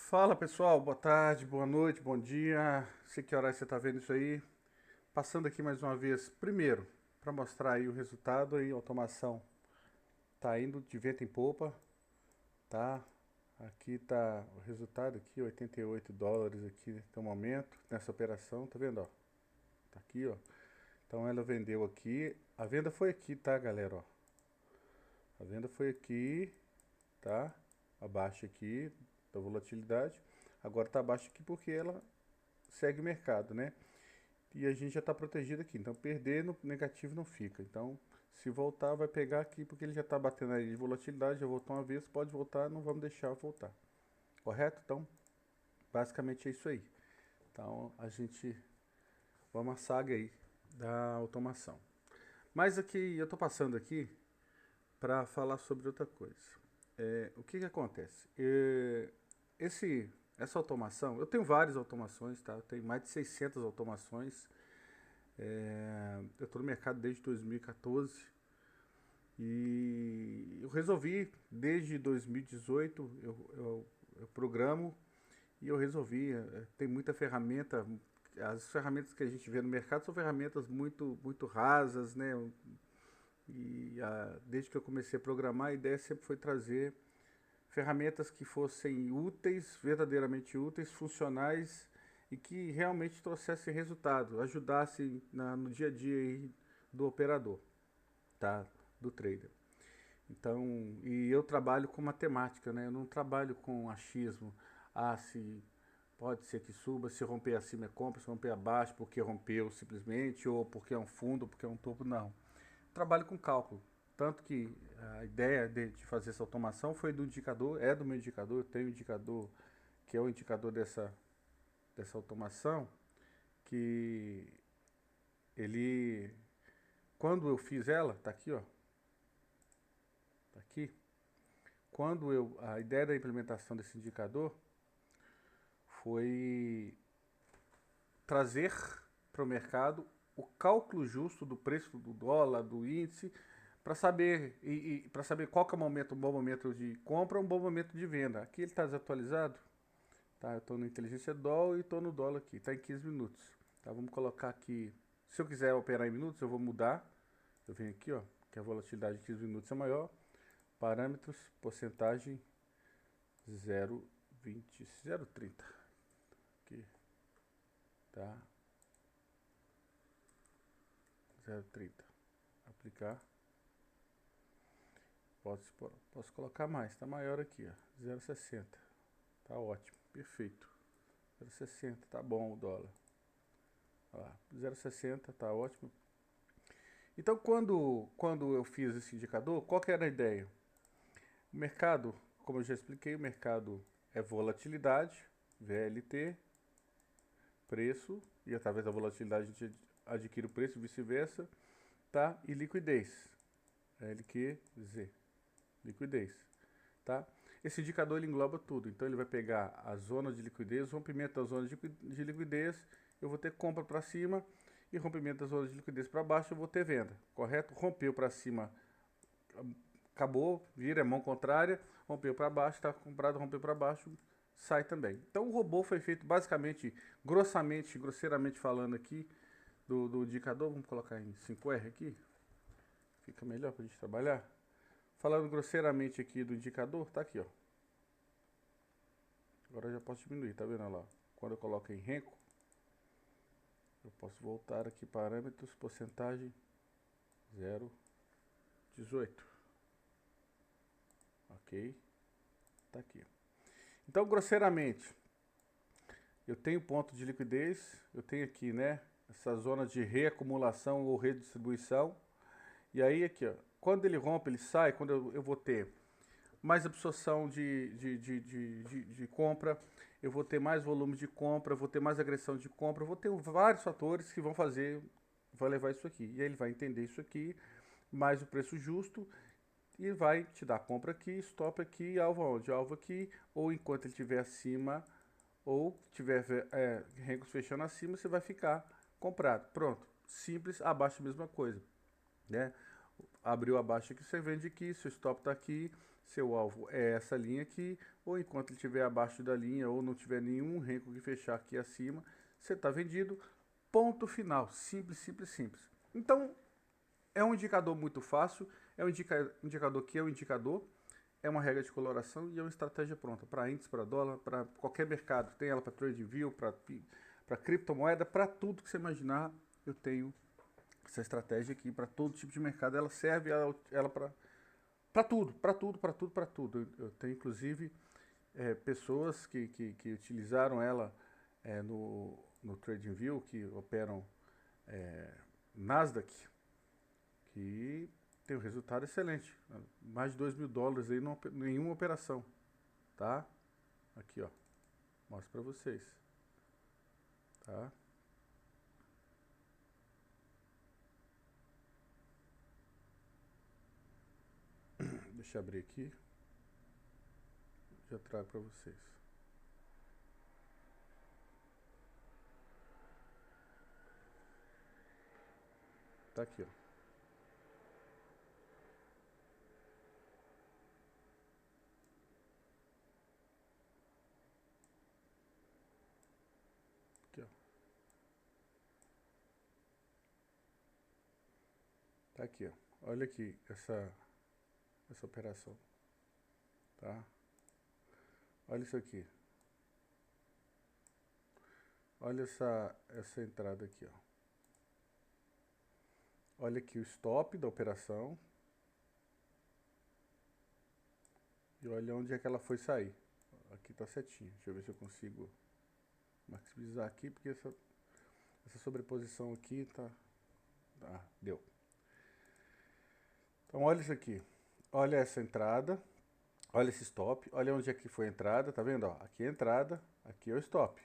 Fala pessoal, boa tarde, boa noite, bom dia. Sei que horas você está vendo isso aí. Passando aqui mais uma vez, primeiro, para mostrar aí o resultado aí, a automação tá indo de vento em popa, tá? Aqui tá o resultado aqui, US$ 88 aqui no momento, nessa operação, tá vendo, ó? Tá aqui, ó. Então ela vendeu aqui, a venda foi aqui, tá, galera, ó. A venda foi aqui, tá? Abaixo aqui da volatilidade. Agora tá abaixo aqui porque ela segue o mercado, né? E a gente já está protegido aqui. Então, perder no negativo não fica. Então, se voltar, vai pegar aqui, porque ele já está batendo aí de volatilidade, já voltou uma vez, pode voltar, não vamos deixar voltar. Correto? Então, basicamente é isso aí. Então, a gente, vamos à saga aí da automação. Mas aqui, eu estou passando aqui para falar sobre outra coisa. O que que acontece? Essa automação, eu tenho várias automações, tá? Eu tenho mais de 600 automações. Eu estou no mercado desde 2014 e eu resolvi, desde 2018, eu programo e eu resolvi. Tem muita ferramenta, as ferramentas que a gente vê no mercado são ferramentas muito rasas, né? Desde que eu comecei a programar, a ideia sempre foi trazer ferramentas que fossem úteis, verdadeiramente úteis, funcionais e que realmente trouxessem resultado, ajudassem no dia a dia aí do operador, tá? Do trader. Então, e eu trabalho com matemática, né? Eu não trabalho com achismo. Se pode ser que suba, se romper acima é compra, se romper abaixo porque rompeu simplesmente, ou porque é um fundo, ou porque é um topo, não. Trabalho com cálculo. Tanto que a ideia de fazer essa automação foi do indicador, é do meu indicador, eu tenho um indicador que é o indicador dessa automação, que ele, quando eu fiz ela, tá aqui, ó, tá aqui, a ideia da implementação desse indicador foi trazer para o mercado o cálculo justo do preço do dólar, do índice, para saber para saber qual que é o momento, um bom momento de compra, um bom momento de venda. Aqui ele está desatualizado, tá? Eu estou no inteligência dólar e estou no dólar aqui, está em 15 minutos. Tá? Vamos colocar aqui, se eu quiser operar em minutos, eu vou mudar. Eu venho aqui, ó, que a volatilidade de 15 minutos é maior. Parâmetros, porcentagem 0,20, 0,30. Aqui, tá? 0,30. Aplicar. Posso colocar mais, tá maior aqui, ó. 0,60. Tá ótimo, perfeito. 0,60, tá bom o dólar. Olha lá, 0,60, tá ótimo. Então, quando eu fiz esse indicador, qual que era a ideia? O mercado, como eu já expliquei, o mercado é volatilidade, VLT, preço, e através da volatilidade a gente adquire o preço, vice-versa, tá? E liquidez, LQZ, liquidez, tá? Esse indicador ele engloba tudo, então ele vai pegar a zona de liquidez, o rompimento da zona de liquidez, eu vou ter compra para cima, e rompimento da zona de liquidez para baixo, eu vou ter venda, correto? Rompeu para cima, acabou, vira, é mão contrária, rompeu para baixo, está comprado, rompeu para baixo, sai também. Então o robô foi feito basicamente, grosseiramente falando aqui, do indicador, vamos colocar em 5R aqui, fica melhor para a gente trabalhar. Falando grosseiramente aqui do indicador, tá aqui, ó. Agora eu já posso diminuir, tá vendo lá? Quando eu coloco em renco, eu posso voltar aqui, parâmetros, porcentagem 0,18. Ok? Tá aqui. Então, grosseiramente, eu tenho ponto de liquidez, eu tenho aqui, né, essa zona de reacumulação ou redistribuição. E aí aqui, ó, quando ele rompe, ele sai, quando eu vou ter mais absorção de compra, eu vou ter mais volume de compra, eu vou ter mais agressão de compra, eu vou ter vários fatores que vão fazer, vai levar isso aqui. E aí ele vai entender isso aqui, mais o preço justo, e vai te dar compra aqui, stop aqui, alvo onde? Alvo aqui, ou enquanto ele estiver acima, ou tiver Rencos fechando acima, você vai ficar comprado. Pronto, simples, abaixo a mesma coisa, né? Abriu abaixo aqui, você vende aqui, seu stop está aqui, seu alvo é essa linha aqui, ou enquanto ele estiver abaixo da linha, ou não tiver nenhum renco que fechar aqui acima, você está vendido. Ponto final. Simples, simples, simples. Então, é um indicador muito fácil, é um indicador que é um indicador, é uma regra de coloração e é uma estratégia pronta para índice, para dólar, para qualquer mercado. Tem ela para TradingView, para criptomoeda, para tudo que você imaginar, eu tenho essa estratégia aqui para todo tipo de mercado. Ela serve ela para tudo, para tudo, para tudo, para tudo. Eu tenho inclusive pessoas que utilizaram ela no TradingView, que operam Nasdaq, que tem um resultado excelente. Mais de $2.000 aí em nenhuma operação. Tá? Aqui, ó. Mostro para vocês. Tá? Deixa eu abrir aqui. Já trago para vocês. Tá aqui, ó. Aqui, ó. Tá aqui, ó. Olha aqui essa operação. Tá? Olha isso aqui. Olha essa entrada aqui, ó. Olha aqui o stop da operação. E olha onde é que ela foi sair. Aqui tá setinha. Deixa eu ver se eu consigo maximizar aqui, porque essa sobreposição aqui tá... Ah, deu. Então olha isso aqui. Olha essa entrada. Olha esse stop. Olha onde é que foi a entrada. Tá vendo? Ó, aqui é a entrada. Aqui é o stop.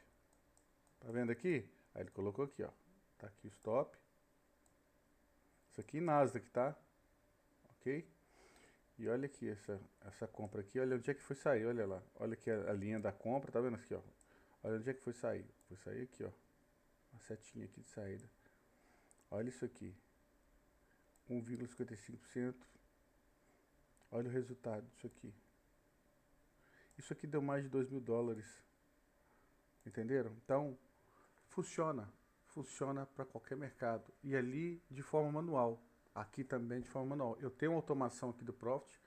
Tá vendo aqui? Aí ele colocou aqui, ó. Tá aqui o stop. Isso aqui em Nasdaq, tá? Ok? E olha aqui essa compra aqui. Olha onde é que foi sair. Olha lá. Olha aqui a linha da compra. Tá vendo aqui, ó? Olha onde é que foi sair. Foi sair aqui, ó. Uma setinha aqui de saída. Olha isso aqui. 1,55%. Olha o resultado disso aqui. Isso aqui deu mais de $2.000. Entenderam? Então, funciona. Funciona para qualquer mercado. E ali de forma manual. Aqui também de forma manual. Eu tenho uma automação aqui do Profit.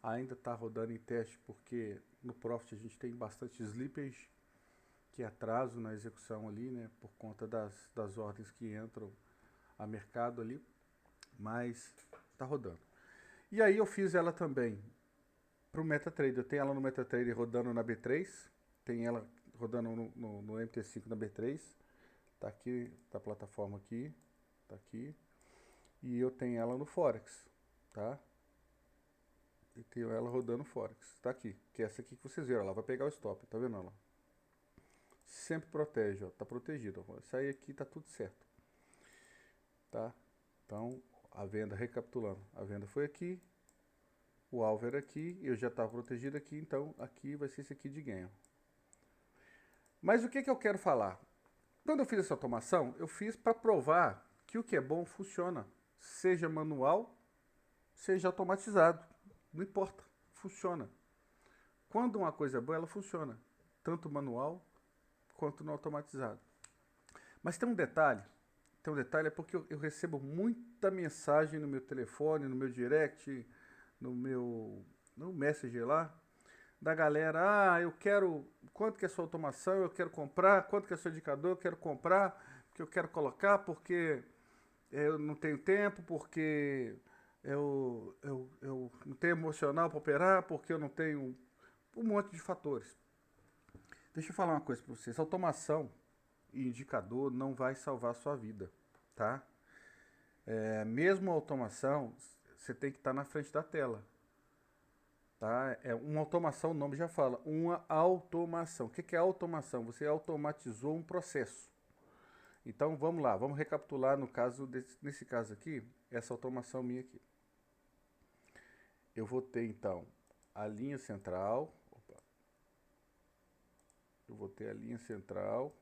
Ainda está rodando em teste porque no Profit a gente tem bastante slippage, que é atraso na execução ali, né? Por conta das ordens que entram a mercado ali. Mas está rodando. E aí eu fiz ela também para o MetaTrader. Eu tenho ela no MetaTrader rodando na B3. Tem ela rodando no MT5 na B3. Tá aqui, tá a plataforma aqui. Tá aqui. E eu tenho ela no Forex. Tá? E tenho ela rodando Forex. Tá aqui. Que é essa aqui que vocês viram. Ela vai pegar o stop. Tá vendo ela? Sempre protege, ó. Tá protegido. Ó. Sair aqui tá tudo certo. Tá? Então, a venda, recapitulando. A venda foi aqui. O alvo era aqui, eu já estava protegido aqui, então aqui vai ser esse aqui de ganho. Mas o que eu quero falar? Quando eu fiz essa automação, eu fiz para provar que o que é bom funciona. Seja manual, seja automatizado. Não importa, funciona. Quando uma coisa é boa, ela funciona. Tanto manual, quanto no automatizado. Mas tem um detalhe é porque eu recebo muita mensagem no meu telefone, no meu direct, no Messenger lá, da galera, eu quero, quanto que é a sua automação, eu quero comprar, quanto que é o seu indicador, eu quero comprar, porque eu quero colocar, porque eu não tenho tempo, porque eu não tenho emocional para operar, porque eu não tenho um monte de fatores. Deixa eu falar uma coisa para vocês, automação e indicador não vai salvar a sua vida, tá? Mesmo a automação, você tem que estar na frente da tela. Tá? É uma automação, o nome já fala, uma automação. O que é automação? Você automatizou um processo. Então vamos lá, vamos recapitular nesse caso aqui, essa automação minha aqui. Eu vou ter então a linha central. Eu vou ter a linha central.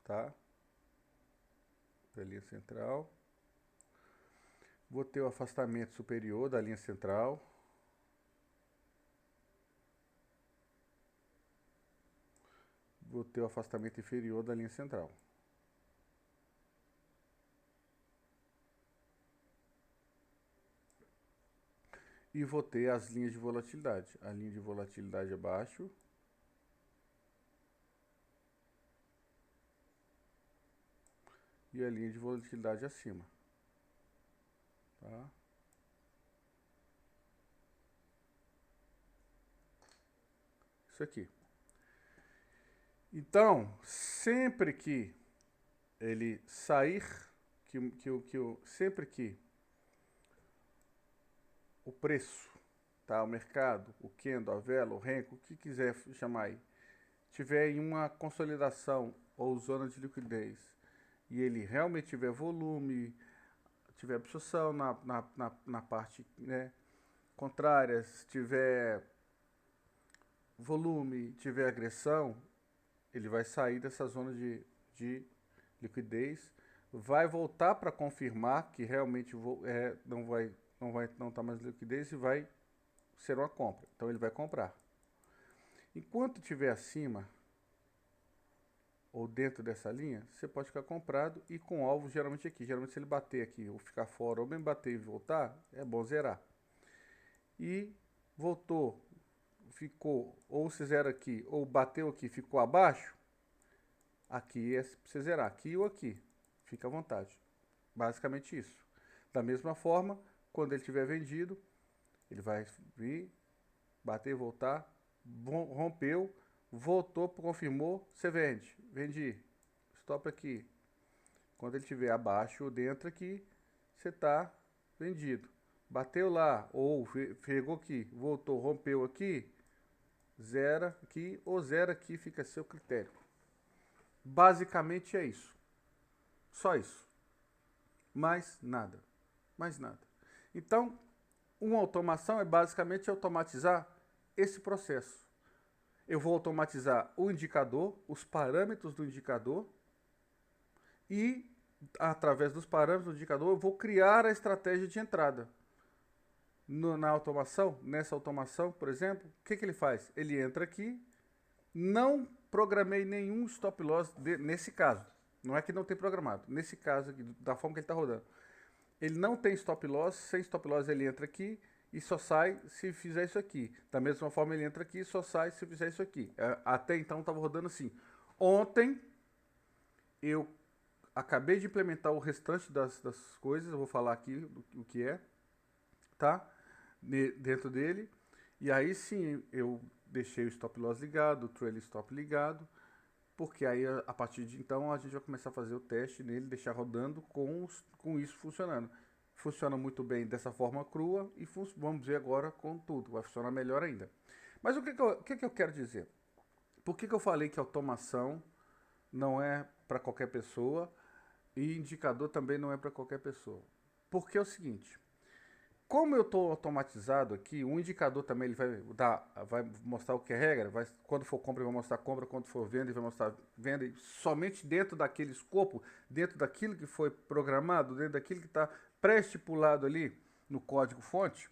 Tá? A linha central. Vou ter o afastamento superior da linha central. Vou ter o afastamento inferior da linha central. E vou ter as linhas de volatilidade. A linha de volatilidade abaixo. E a linha de volatilidade acima. Tá? Isso aqui. Então, sempre que ele sair, sempre que o preço, tá, o mercado, o candle, a vela, o renko, o que quiser chamar aí, tiver em uma consolidação ou zona de liquidez e ele realmente tiver volume, tiver absorção na parte, né, contrária, se tiver volume, tiver agressão, ele vai sair dessa zona de liquidez, vai voltar para confirmar que realmente não tá mais liquidez e vai ser uma compra. Então ele vai comprar. Enquanto estiver acima ou dentro dessa linha, você pode ficar comprado e com alvo geralmente aqui. Geralmente se ele bater aqui ou ficar fora ou bem bater e voltar, é bom zerar. E voltou, ficou, ou se zera aqui, ou bateu aqui, ficou abaixo, aqui é pra você zerar, aqui ou aqui. Fica à vontade. Basicamente isso. Da mesma forma, quando ele tiver vendido, ele vai vir, bater e voltar, rompeu, voltou, confirmou, você vende. Vendi. Stop aqui. Quando ele estiver abaixo ou dentro aqui, você está vendido. Bateu lá, ou pegou aqui, voltou, rompeu aqui, zera aqui ou zera aqui, fica a seu critério. Basicamente é isso. Só isso. Mais nada. Mais nada. Então, uma automação é basicamente automatizar esse processo. Eu vou automatizar o indicador, os parâmetros do indicador e, através dos parâmetros do indicador, eu vou criar a estratégia de entrada. Na automação, nessa automação, por exemplo, o que ele faz? Ele entra aqui, não programei nenhum stop loss nesse caso. Não é que não tem programado. Nesse caso aqui, da forma que ele está rodando. Ele não tem stop loss, sem stop loss ele entra aqui e só sai se fizer isso aqui. Da mesma forma ele entra aqui e só sai se fizer isso aqui. Até então estava rodando assim. Ontem eu acabei de implementar o restante das coisas, eu vou falar aqui o que é, tá? Dentro dele. E aí sim eu deixei o stop loss ligado, o trailing stop ligado, porque aí a partir de então a gente vai começar a fazer o teste nele, deixar rodando com isso funcionando. Funciona muito bem dessa forma crua e vamos ver agora com tudo, vai funcionar melhor ainda. Mas o que eu quero dizer? Por que eu falei que automação não é para qualquer pessoa e indicador também não é para qualquer pessoa? Porque é o seguinte, como eu estou automatizado aqui, o indicador também ele vai mostrar o que é regra, quando for compra ele vai mostrar compra, quando for venda ele vai mostrar venda, e somente dentro daquele escopo, dentro daquilo que foi programado, dentro daquilo que está pré-estipulado ali no código fonte.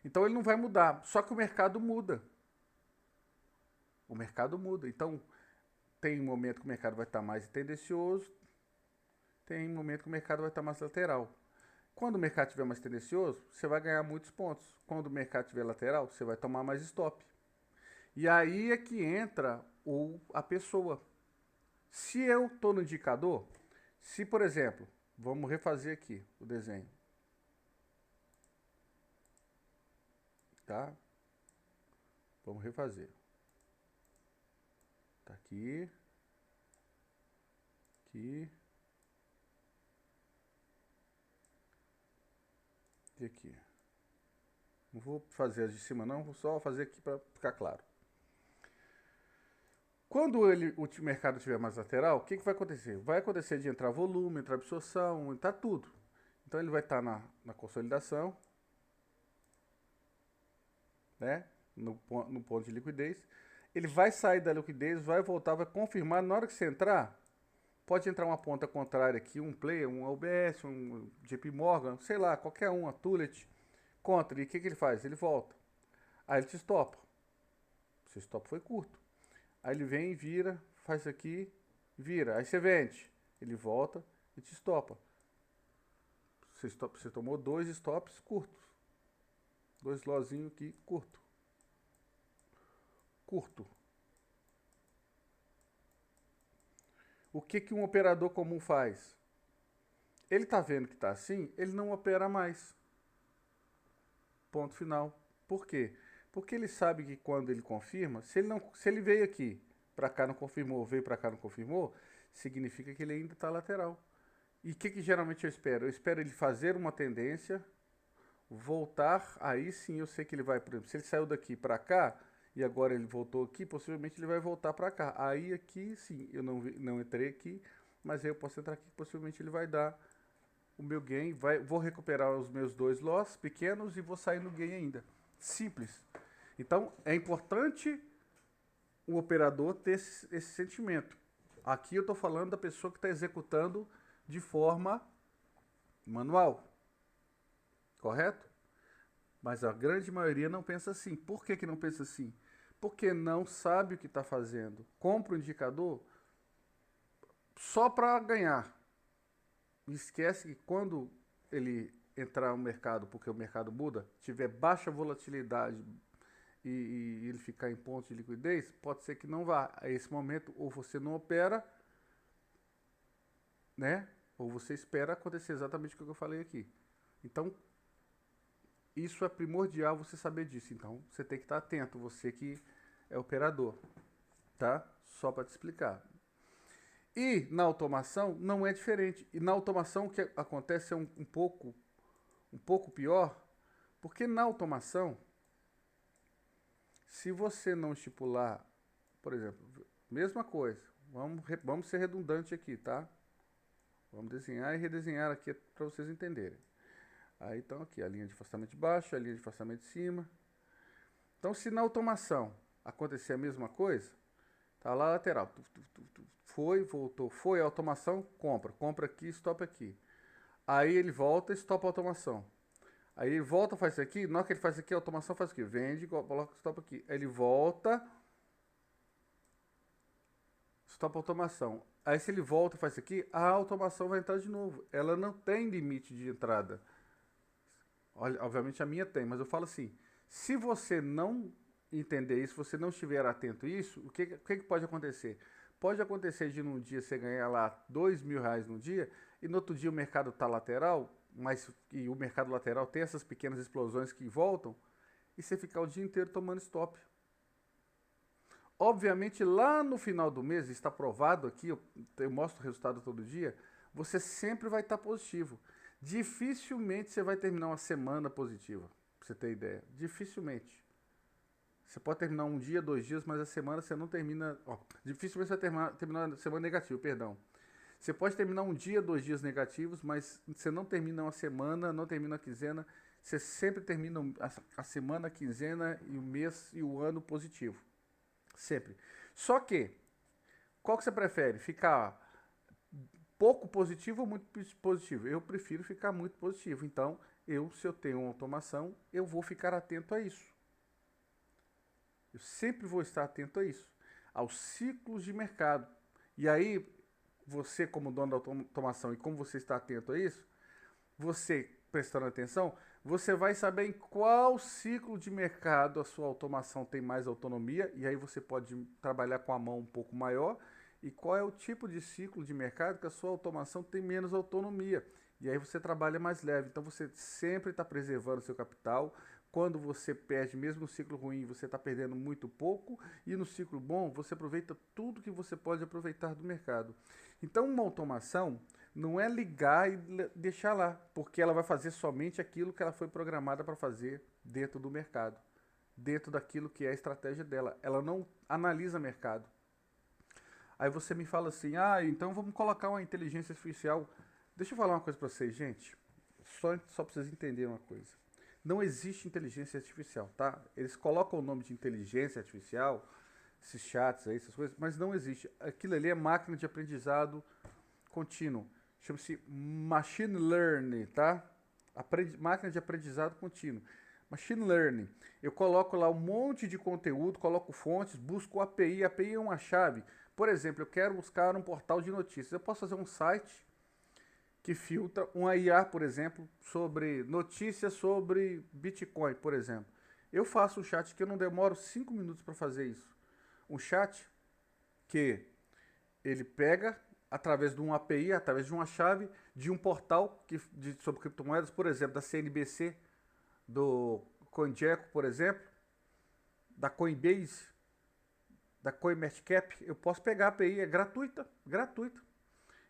Então ele não vai mudar, só que o mercado muda. O mercado muda, então tem um momento que o mercado vai estar mais tendencioso, tem um momento que o mercado vai estar mais lateral. Quando o mercado estiver mais tendencioso, você vai ganhar muitos pontos. Quando o mercado estiver lateral, você vai tomar mais stop. E aí é que entra a pessoa. Se eu estou no indicador, se por exemplo, vamos refazer aqui o desenho. Tá? Vamos refazer. Tá aqui. Aqui. E aqui. Não vou fazer as de cima não, vou só fazer aqui para ficar claro. Quando o mercado estiver mais lateral, o que vai acontecer? Vai acontecer de entrar volume, entrar absorção, entrar tudo. Então ele vai estar na consolidação, né? No ponto de liquidez. Ele vai sair da liquidez, vai voltar, vai confirmar. Na hora que você entrar, pode entrar uma ponta contrária aqui, um player, um UBS, um JP Morgan, sei lá, qualquer um, a Tullet, contra. E o que ele faz? Ele volta. Aí ele te estopa. Seu stop foi curto. Aí ele vem, vira, faz aqui, vira. Aí você vende. Ele volta e te estopa. Você tomou 2 stops curtos. 2 lozinhos aqui, curto. Curto. O que um operador comum faz? Ele está vendo que está assim, ele não opera mais. Ponto final. Por quê? Porque ele sabe que quando ele confirma, se ele veio aqui, para cá não confirmou, veio para cá não confirmou, significa que ele ainda está lateral. E o que geralmente eu espero? Eu espero ele fazer uma tendência, voltar, aí sim eu sei que ele vai, por exemplo, se ele saiu daqui para cá, e agora ele voltou aqui, possivelmente ele vai voltar para cá. Aí aqui sim, eu não entrei aqui, mas aí eu posso entrar aqui, possivelmente ele vai dar o meu gain, vou recuperar os meus 2 loss pequenos e vou sair no gain ainda. Simples. Então, é importante o operador ter esse sentimento. Aqui eu estou falando da pessoa que está executando de forma manual. Correto? Mas a grande maioria não pensa assim. Por que não pensa assim? Porque não sabe o que está fazendo. Compra o indicador só para ganhar. E esquece que quando ele entrar no mercado, porque o mercado muda, tiver baixa volatilidade e ele ficar em ponto de liquidez, pode ser que não vá. A esse momento, ou você não opera, né? Ou você espera acontecer exatamente o que eu falei aqui. Então, isso é primordial você saber disso. Então, você tem que estar atento, você que é operador, tá? Só para te explicar. E na automação não é diferente. E na automação o que acontece é um pouco pior, porque na automação, se você não estipular, por exemplo, mesma coisa, vamos ser redundante aqui, tá? Vamos desenhar e redesenhar aqui para vocês entenderem. Aí então aqui a linha de afastamento de baixo, a linha de afastamento de cima. Então se na automação acontecer a mesma coisa, tá lá lateral, foi, voltou, foi a automação, compra aqui, stop aqui. Aí ele volta, stop a automação. Aí ele volta, faz isso aqui, na hora que ele faz isso aqui, a automação faz aqui, vende, coloca stop aqui. Aí ele volta, stop a automação. Aí se ele volta e faz isso aqui, a automação vai entrar de novo. Ela não tem limite de entrada. Olha, obviamente a minha tem, mas eu falo assim, se você não entender isso, se você não estiver atento a isso, o que pode acontecer? Pode acontecer de num dia você ganhar lá R$2.000 no dia, e no outro dia o mercado está lateral, e o mercado lateral tem essas pequenas explosões que voltam, e você ficar o dia inteiro tomando stop. Obviamente lá no final do mês, está provado aqui, eu mostro o resultado todo dia, você sempre vai estar positivo. Dificilmente você vai terminar uma semana positiva, pra você ter ideia. Dificilmente. Você pode terminar um dia, 2 dias, mas a semana você não termina... dificilmente você vai terminar a semana negativa, perdão. Você pode terminar um dia, 2 dias negativos, mas você não termina uma semana, não termina a quinzena. Você sempre termina a semana, a quinzena, e o mês e o ano positivo. Sempre. Só que, qual que você prefere? Ficar pouco positivo ou muito positivo? Eu prefiro ficar muito positivo. Então, se eu tenho uma automação, eu vou ficar atento a isso. Eu sempre vou estar atento a isso, aos ciclos de mercado. E aí, você como dono da automação e como você está atento a isso, você prestando atenção, você vai saber em qual ciclo de mercado a sua automação tem mais autonomia, e aí você pode trabalhar com a mão um pouco maior, e qual é o tipo de ciclo de mercado que a sua automação tem menos autonomia. E aí você trabalha mais leve. Então você sempre está preservando o seu capital. Quando você perde, mesmo no ciclo ruim, você está perdendo muito pouco. E no ciclo bom, você aproveita tudo que você pode aproveitar do mercado. Então uma automação não é ligar e deixar lá, porque ela vai fazer somente aquilo que ela foi programada para fazer dentro do mercado. Dentro daquilo que é a estratégia dela. Ela não analisa mercado. Aí você me fala assim, então vamos colocar uma inteligência artificial. Deixa eu falar uma coisa para vocês, gente. Só para vocês entenderem uma coisa. Não existe inteligência artificial, tá? Eles colocam o nome de inteligência artificial, esses chats aí, essas coisas, mas não existe. Aquilo ali é máquina de aprendizado contínuo. Chama-se Machine Learning, tá? Máquina de aprendizado contínuo. Machine Learning. Eu coloco lá um monte de conteúdo, coloco fontes, busco API. API é uma chave. Por exemplo, eu quero buscar um portal de notícias. Eu posso fazer um site que filtra uma IA, por exemplo, sobre notícias sobre Bitcoin, por exemplo. Eu faço um chat que eu não demoro 5 minutos para fazer isso. Um chat que ele pega através de uma API, através de uma chave, de um portal sobre criptomoedas, por exemplo, da CNBC, do CoinGecko, por exemplo, da Coinbase, da CoinMarketCap. Eu posso pegar a API, é gratuita, gratuita.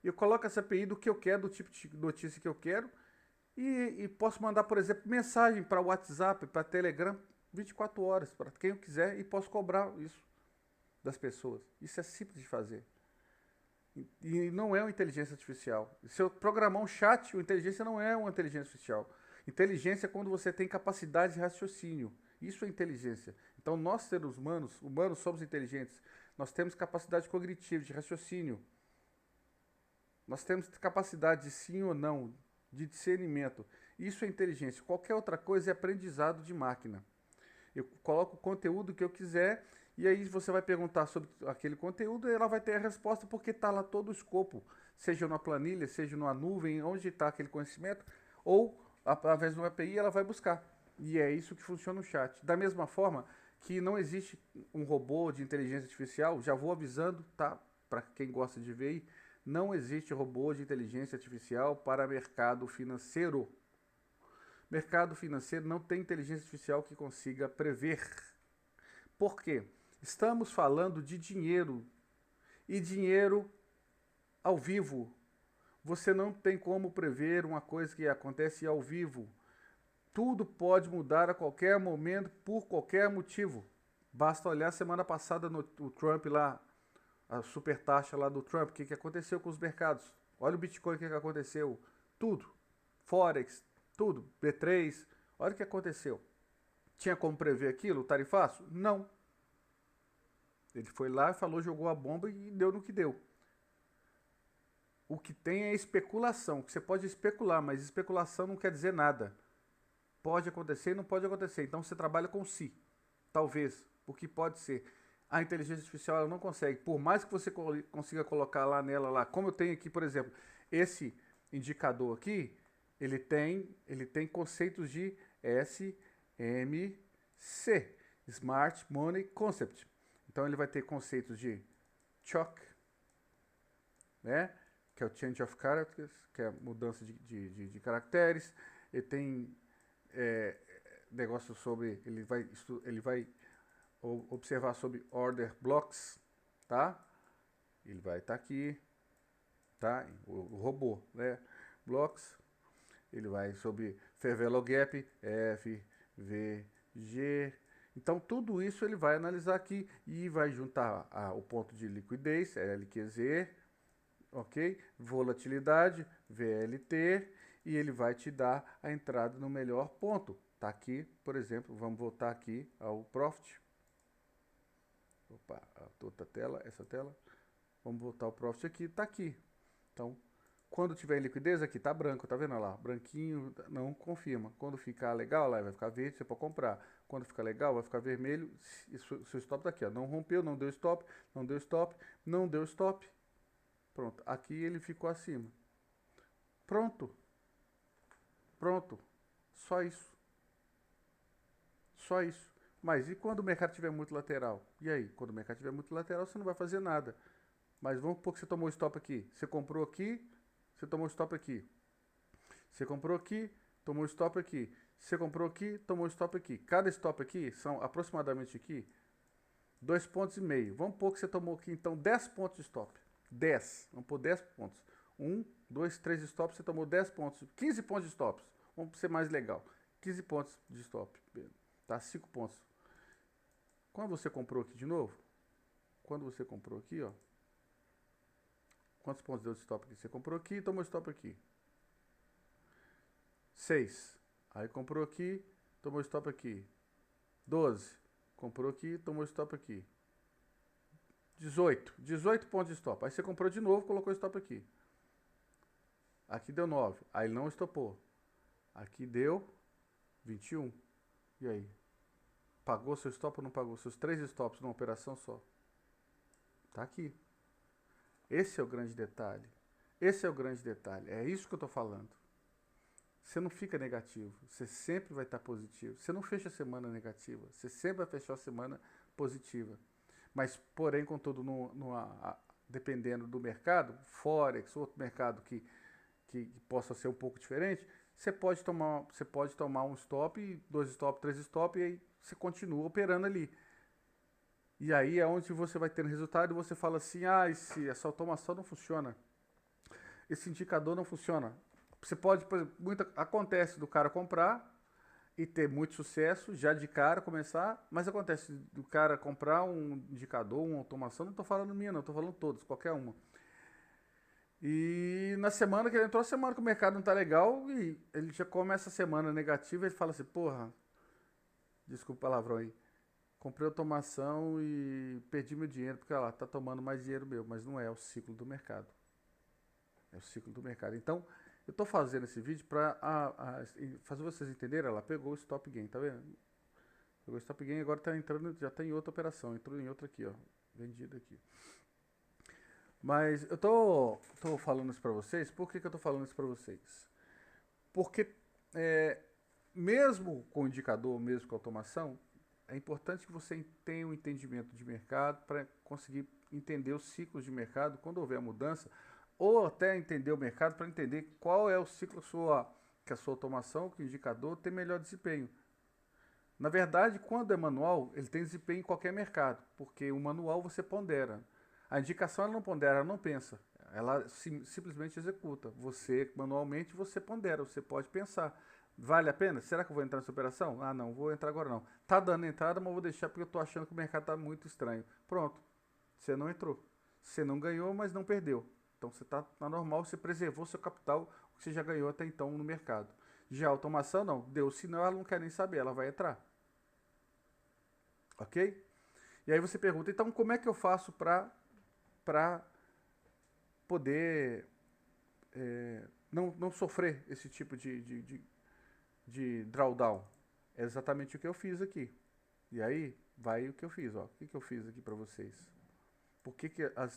Eu coloco essa API do que eu quero, do tipo de notícia que eu quero, e posso mandar, por exemplo, mensagem para WhatsApp, para Telegram, 24 horas, para quem eu quiser, e posso cobrar isso das pessoas. Isso é simples de fazer. E não é uma inteligência artificial. Se eu programar um chat, a inteligência não é uma inteligência artificial. Inteligência é quando você tem capacidade de raciocínio. Isso é inteligência. Então, nós, seres humanos somos inteligentes. Nós temos capacidade cognitiva, de raciocínio. Nós temos capacidade de sim ou não, de discernimento. Isso é inteligência. Qualquer outra coisa é aprendizado de máquina. Eu coloco o conteúdo que eu quiser e aí você vai perguntar sobre aquele conteúdo e ela vai ter a resposta porque está lá todo o escopo, seja numa planilha, seja numa nuvem, onde está aquele conhecimento, ou através de uma API ela vai buscar. E é isso que funciona o chat. Da mesma forma que não existe um robô de inteligência artificial, já vou avisando, tá? Para quem gosta de ver aí, não existe robô de inteligência artificial para mercado financeiro. Mercado financeiro não tem inteligência artificial que consiga prever. Por quê? Estamos falando de dinheiro. E dinheiro ao vivo. Você não tem como prever uma coisa que acontece ao vivo. Tudo pode mudar a qualquer momento, por qualquer motivo. Basta olhar semana passada no Trump lá, a super taxa lá do Trump, o que aconteceu com os mercados. Olha o Bitcoin, o que aconteceu. Tudo. Forex, tudo. B3, olha o que aconteceu. Tinha como prever aquilo, o tarifaço? Não. Ele foi lá, falou, jogou a bomba e deu no que deu. O que tem é especulação, que você pode especular, mas especulação não quer dizer nada. Pode acontecer e não pode acontecer. Então você trabalha com si. Talvez, o que pode ser. A inteligência artificial ela não consegue. Por mais que você consiga colocar lá nela, lá, como eu tenho aqui, por exemplo, esse indicador aqui, ele tem conceitos de SMC, Smart Money Concept. Então ele vai ter conceitos de CHOC, né? Que é o Change of Characters, que é a mudança de caracteres. Ele tem negócio sobre, ele vai observar sobre order blocks, tá? Ele vai estar aqui, tá? O robô, né? Blocks. Ele vai sobre Fair Value Gap, F, V, G. Então tudo isso ele vai analisar aqui e vai juntar o ponto de liquidez, LQZ, ok? Volatilidade, VLT, e ele vai te dar a entrada no melhor ponto. Tá aqui, por exemplo, vamos voltar aqui ao Profit. Opa, outra tela, essa tela. Vamos voltar ao Profit aqui, tá aqui. Então, quando tiver em liquidez, aqui tá branco, tá vendo lá? Branquinho, não confirma. Quando ficar legal, lá vai ficar verde, você pode comprar. Quando ficar legal, vai ficar vermelho. Seu stop tá aqui, ó. Não rompeu, não deu stop, não deu stop, não deu stop. Pronto, aqui ele ficou acima. Pronto. Pronto. Só isso. Só isso. Mas e quando o mercado estiver muito lateral? E aí? Quando o mercado estiver muito lateral, você não vai fazer nada. Mas vamos supor que você tomou stop aqui. Você comprou aqui, você tomou stop aqui. Você comprou aqui, tomou stop aqui. Você comprou aqui, tomou stop aqui. Cada stop aqui são aproximadamente aqui 2,5 pontos. Vamos supor que você tomou aqui então 10 pontos de stop. 10. Vamos pôr 10 pontos. 1, 2, 3 stops, você tomou 10 pontos. 15 pontos de stops. Vamos ser mais legal. 15 pontos de stop. Tá? 5 pontos. Quando você comprou aqui de novo, quando você comprou aqui, ó. Quantos pontos deu de stop aqui? Você comprou aqui e tomou stop aqui. 6. Aí comprou aqui, tomou stop aqui. 12. Comprou aqui, tomou stop aqui. 18 pontos de stop. Aí você comprou de novo, colocou stop aqui. Aqui deu 9. Aí ele não estopou. Aqui deu 21. E aí? Pagou seu stop ou não pagou? Seus 3 stops numa operação só. Tá aqui. Esse é o grande detalhe. Esse é o grande detalhe. É isso que eu estou falando. Você não fica negativo. Você sempre vai estar positivo. Você não fecha a semana negativa. Você sempre vai fechar a semana positiva. Mas, porém, contudo, dependendo do mercado, Forex, outro mercado que possa ser um pouco diferente, você pode tomar um stop, 2 stop, 3 stop, e aí você continua operando ali. E aí é onde você vai ter resultado e você fala assim, essa automação não funciona, esse indicador não funciona. Você pode, por exemplo, acontece do cara comprar e ter muito sucesso, já de cara começar, mas acontece do cara comprar um indicador, uma automação, não estou falando minha não, estou falando todas, qualquer uma. E na semana que ele entrou, a semana que o mercado não está legal, e ele já começa a semana negativa, ele fala assim, porra, desculpa o palavrão aí, comprei automação e perdi meu dinheiro, porque ela tá tomando mais dinheiro meu, mas não é o ciclo do mercado. É o ciclo do mercado. Então, eu estou fazendo esse vídeo para fazer vocês entenderem. Ela pegou o stop gain, tá vendo? Pegou o stop gain e agora está entrando, já está em outra operação. Entrou em outra aqui, ó. Vendida aqui. Mas eu tô falando isso para vocês. Por que eu tô falando isso para vocês? Porque mesmo com o indicador, mesmo com a automação, é importante que você tenha um entendimento de mercado para conseguir entender os ciclos de mercado quando houver mudança, ou até entender o mercado para entender qual é o ciclo que a sua automação, que o indicador tem melhor desempenho. Na verdade, quando é manual, ele tem desempenho em qualquer mercado, porque o manual você pondera. A indicação ela não pondera, ela não pensa, ela simplesmente executa. Você, manualmente, você pondera, você pode pensar. Vale a pena? Será que eu vou entrar nessa operação? Ah, não, vou entrar agora não. Tá dando entrada, mas vou deixar porque eu tô achando que o mercado tá muito estranho. Pronto, você não entrou. Você não ganhou, mas não perdeu. Então você está na normal, você preservou seu capital, o que você já ganhou até então no mercado. Já a automação não, deu sinal, ela não quer nem saber, ela vai entrar. Ok? E aí você pergunta, então como é que eu faço para poder não sofrer esse tipo de drawdown? É exatamente o que eu fiz aqui. E aí vai o que eu fiz, ó. O que eu fiz aqui para vocês? Por que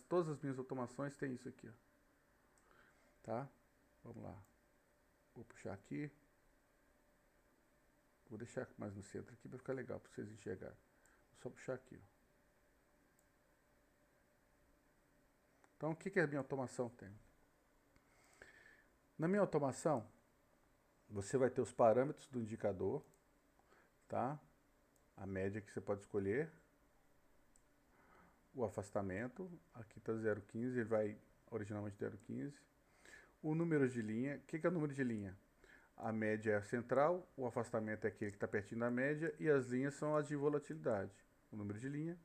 todas as minhas automações têm isso aqui, ó? Tá? Vamos lá. Vou puxar aqui. Vou deixar mais no centro aqui para ficar legal para vocês enxergarem. Vou só puxar aqui, ó. Então, o que a minha automação tem? Na minha automação, você vai ter os parâmetros do indicador, tá? A média que você pode escolher. O afastamento, aqui está 0,15, ele vai originalmente 0,15. O número de linha, o que é o número de linha? A média é a central, o afastamento é aquele que está pertinho da média e as linhas são as de volatilidade. O número de linha,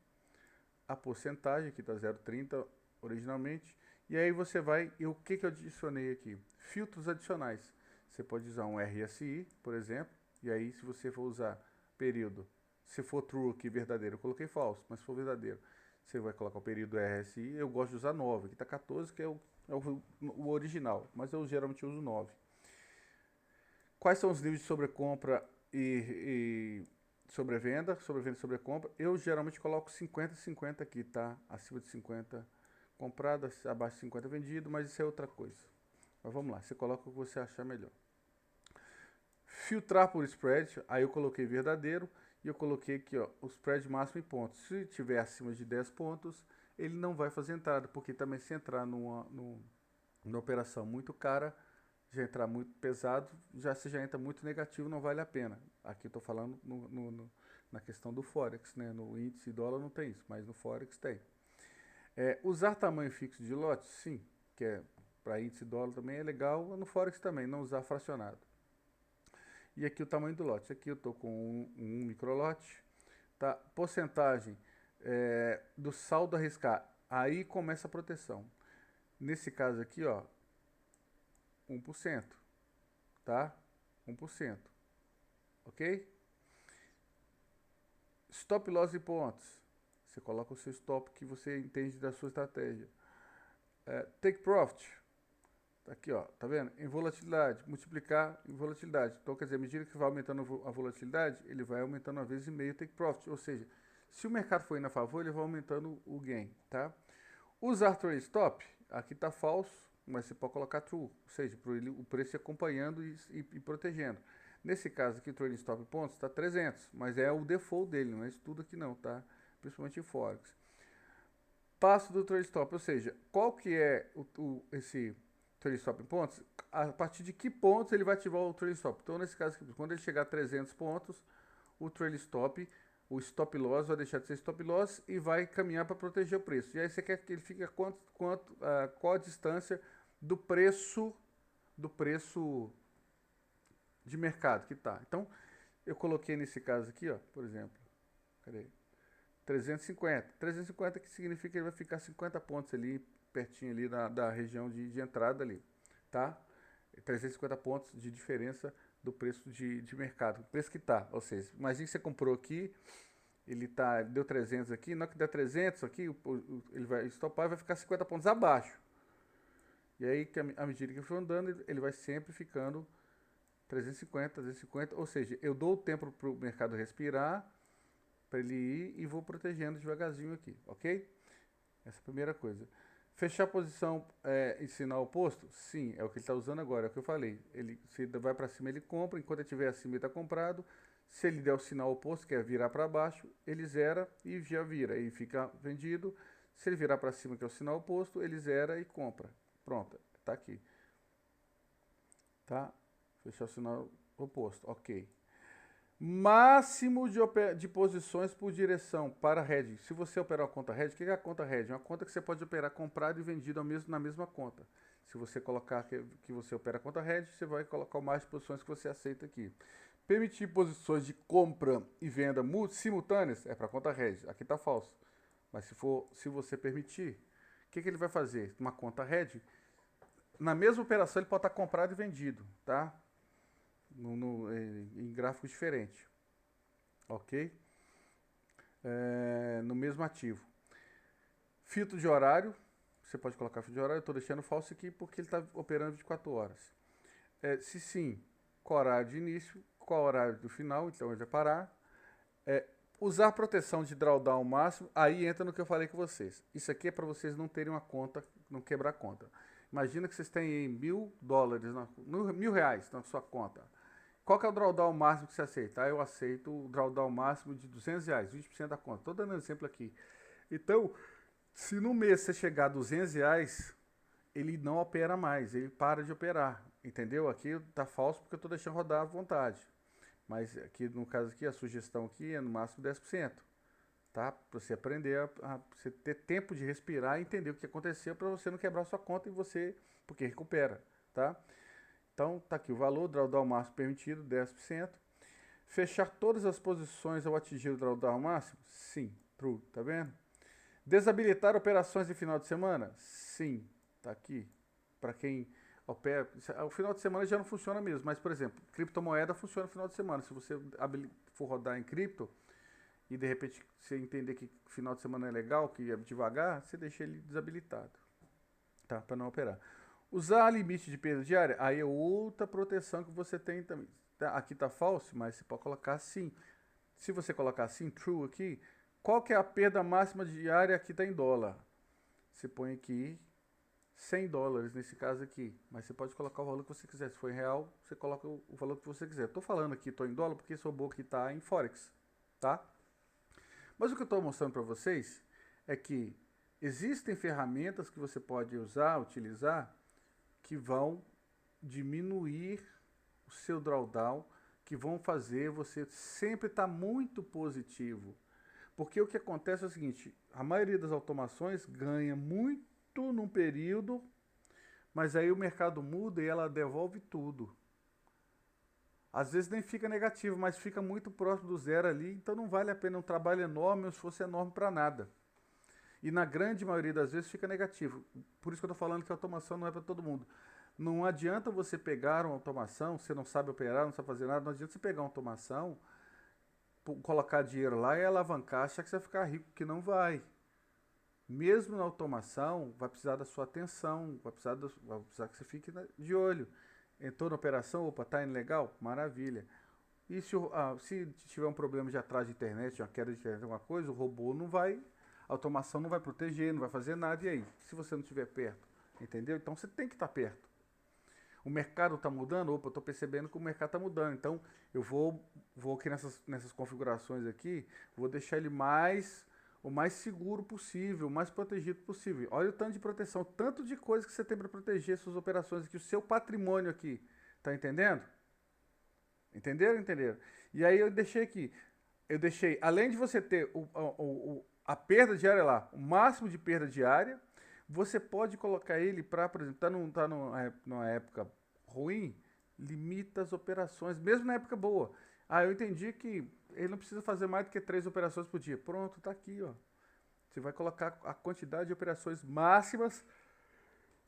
a porcentagem, aqui está 0,30 originalmente, e aí você vai, e o que eu adicionei aqui? Filtros adicionais. Você pode usar um RSI, por exemplo, e aí se você for usar período, se for true aqui, verdadeiro, eu coloquei falso, mas se for verdadeiro, você vai colocar o período RSI, eu gosto de usar 9, aqui está 14, que é o original, mas eu geralmente uso 9. Quais são os níveis de sobrecompra e sobrevenda, sobrevenda e sobrecompra? Eu geralmente coloco 50 e 50 aqui, tá? Acima de 50 comprado, abaixo de 50 vendido, mas isso é outra coisa. Mas vamos lá, você coloca o que você achar melhor. Filtrar por spread, aí eu coloquei verdadeiro e eu coloquei aqui, ó, o spread máximo em pontos. Se tiver acima de 10 pontos, ele não vai fazer entrada, porque também se entrar numa operação muito cara, já entrar muito pesado, você já entra muito negativo, não vale a pena. Aqui eu estou falando na questão do Forex, né? No índice dólar não tem isso, mas no Forex tem. Usar tamanho fixo de lote, sim, que é para índice dólar também é legal, no Forex também, não usar fracionado. E aqui o tamanho do lote, aqui eu estou com um microlote, tá? Porcentagem do saldo a arriscar, aí começa a proteção. Nesse caso aqui, ó, 1%, tá? 1%, ok? Stop loss e pontos. Você coloca o seu stop que você entende da sua estratégia. Take profit, Aqui, ó, tá vendo? Em volatilidade, multiplicar em volatilidade. Então, quer dizer, à medida que vai aumentando a volatilidade, ele vai aumentando 1,5 vezes take profit. Ou seja, se o mercado for indo a favor, ele vai aumentando o gain, tá? Usar trade stop, aqui tá falso, mas você pode colocar true. Ou seja, o preço acompanhando e protegendo. Nesse caso aqui, o trade stop pontos está 300, mas é o default dele, não é isso tudo aqui não, tá? Principalmente em Forex. Passo do trade stop, ou seja, qual que é esse trade stop em pontos? A partir de que pontos ele vai ativar o trade stop? Então, nesse caso aqui, quando ele chegar a 300 pontos, o trade stop, o stop loss vai deixar de ser stop loss e vai caminhar para proteger o preço. E aí você quer que ele fique qual a distância do preço de mercado que está. Então, eu coloquei nesse caso aqui, ó, por exemplo, cadê? 350. 350 que significa que ele vai ficar 50 pontos ali, pertinho ali da região de entrada ali, tá? 350 pontos de diferença do preço de mercado, o preço que tá, ou seja, imagine que você comprou aqui, ele deu 300 aqui, na hora que der 300 aqui, ele vai estopar e vai ficar 50 pontos abaixo. E aí, à medida que eu for andando, ele vai sempre ficando 350, 350, ou seja, eu dou o tempo para o mercado respirar, para ele ir e vou protegendo devagarzinho aqui, ok? Essa é a primeira coisa. Fechar a posição em sinal oposto? Sim, é o que ele está usando agora, é o que eu falei. Se vai para cima, ele compra, enquanto ele estiver acima, ele está comprado. Se ele der o sinal oposto, que é virar para baixo, ele zera e já vira, e fica vendido. Se ele virar para cima, que é o sinal oposto, ele zera e compra. Pronto, está aqui. Tá? Fechar o sinal oposto, ok. Máximo de posições por direção para hedging. Se você operar a conta hedging, o que é a conta hedging? É uma conta que você pode operar comprado e vendido na mesma conta. Se você colocar que você opera a conta hedging, você vai colocar o mais de posições que você aceita aqui. Permitir posições de compra e venda simultâneas é para a conta hedging. Aqui está falso. Mas se você permitir, o que ele vai fazer? Uma conta hedging, na mesma operação ele pode estar comprado e vendido, tá? Em gráficos diferentes, ok? No mesmo ativo. Filtro de horário, você pode colocar filtro de horário, eu estou deixando falso aqui porque ele está operando 24 horas. Se sim, qual horário de início, qual horário do final, então ele vai parar. Usar proteção de drawdown máximo, aí entra no que eu falei com vocês. Isso aqui é para vocês não terem uma conta, não quebrar a conta. Imagina que vocês têm aí $1.000, R$1.000 na sua conta. Qual que é o drawdown máximo que você aceita? Eu aceito o drawdown máximo de R$200, 20% da conta. Estou dando exemplo aqui. Então, se no mês você chegar a R$200, ele não opera mais, ele para de operar. Entendeu? Aqui está falso porque eu estou deixando rodar à vontade. Mas aqui, no caso aqui, a sugestão aqui é no máximo 10%. Tá? Para você aprender você ter tempo de respirar e entender o que aconteceu para você não quebrar sua conta porque recupera, tá? Então, tá aqui o valor, drawdown máximo permitido, 10%. Fechar todas as posições ao atingir o drawdown máximo? Sim, true, tá vendo? Desabilitar operações de final de semana? Sim, tá aqui. Para quem opera, o final de semana já não funciona mesmo, mas, por exemplo, criptomoeda funciona no final de semana. Se você for rodar em cripto e, de repente, você entender que final de semana é legal, que é devagar, você deixa ele desabilitado, tá? Para não operar. Usar limite de perda diária, aí é outra proteção que você tem também. Aqui está falso, mas você pode colocar assim. Se você colocar assim, true aqui, qual que é a perda máxima diária que está em dólar? Você põe aqui $100 nesse caso aqui, mas você pode colocar o valor que você quiser. Se for em real, você coloca o valor que você quiser. Estou falando aqui, estou em dólar, porque esse robô aqui está em Forex, tá? Mas o que eu estou mostrando para vocês é que existem ferramentas que você pode utilizar, que vão diminuir o seu drawdown, que vão fazer você sempre estar muito positivo. Porque o que acontece é o seguinte, a maioria das automações ganha muito num período, mas aí o mercado muda e ela devolve tudo. Às vezes nem fica negativo, mas fica muito próximo do zero ali, então não vale a pena um trabalho enorme, um esforço enorme para nada. E na grande maioria das vezes fica negativo. Por isso que eu estou falando que a automação não é para todo mundo. Não adianta você pegar uma automação, você não sabe operar, não sabe fazer nada, não adianta você pegar uma automação, colocar dinheiro lá e alavancar, achar que você vai ficar rico, que não vai. Mesmo na automação, vai precisar da sua atenção, vai precisar que você fique de olho. Entrou na operação, opa, tá indo legal? Maravilha. E se tiver um problema de atraso de internet, uma queda de internet, alguma coisa, o robô não vai, a automação não vai proteger, não vai fazer nada. E aí? Se você não estiver perto, entendeu? Então você tem que estar perto. O mercado está mudando? Opa, eu estou percebendo que o mercado está mudando. Então eu vou aqui nessas configurações aqui, vou deixar ele o mais seguro possível, o mais protegido possível. Olha o tanto de proteção, tanto de coisa que você tem para proteger suas operações aqui, o seu patrimônio aqui. Tá entendendo? Entenderam? Entenderam? E aí eu deixei, além de você ter a perda diária lá, o máximo de perda diária, você pode colocar ele para, por exemplo, numa época ruim, limita as operações, mesmo na época boa. Ah, eu entendi que ele não precisa fazer mais do que 3 operações por dia. Pronto, tá aqui, ó. Você vai colocar a quantidade de operações máximas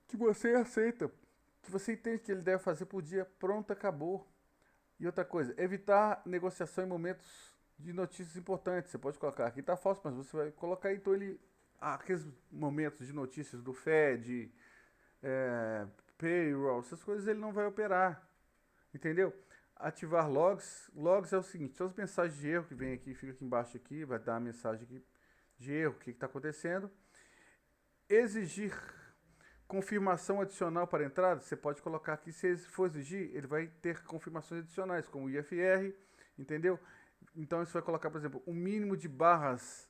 que você aceita, que você entende que ele deve fazer por dia. Pronto, acabou. E outra coisa, evitar negociação em momentos de notícias importantes. Você pode colocar aqui, tá falso, mas você vai colocar então aqueles momentos de notícias do Fed, payroll, essas coisas ele não vai operar. Entendeu? Ativar logs. Logs é o seguinte, são as mensagens de erro que vem aqui, fica aqui embaixo aqui, vai dar a mensagem aqui de erro, o que está acontecendo. Exigir confirmação adicional para entrada, você pode colocar aqui, se for exigir, ele vai ter confirmações adicionais, como o IFR, entendeu? Então você vai colocar, por exemplo, o mínimo de barras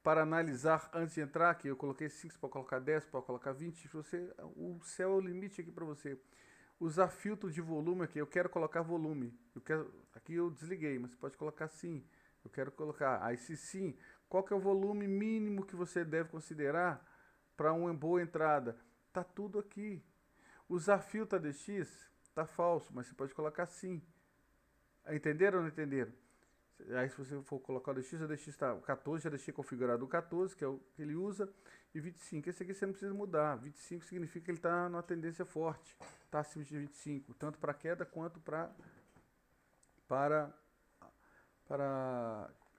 para analisar antes de entrar, aqui eu coloquei 5, você pode colocar 10, pode colocar 20, o céu é o limite aqui para você. Usar filtro de volume aqui, eu quero colocar volume, aqui eu desliguei, mas você pode colocar sim, eu quero colocar, aí se sim, qual que é o volume mínimo que você deve considerar para uma boa entrada? Tá tudo aqui. Usar filtro ADX tá falso, mas você pode colocar sim. Entenderam ou não entenderam? Aí se você for colocar o ADX está 14, já deixei configurado o 14, que é o que ele usa, e 25. Esse aqui você não precisa mudar. 25 significa que ele está numa tendência forte. Está acima de 25, tanto para queda quanto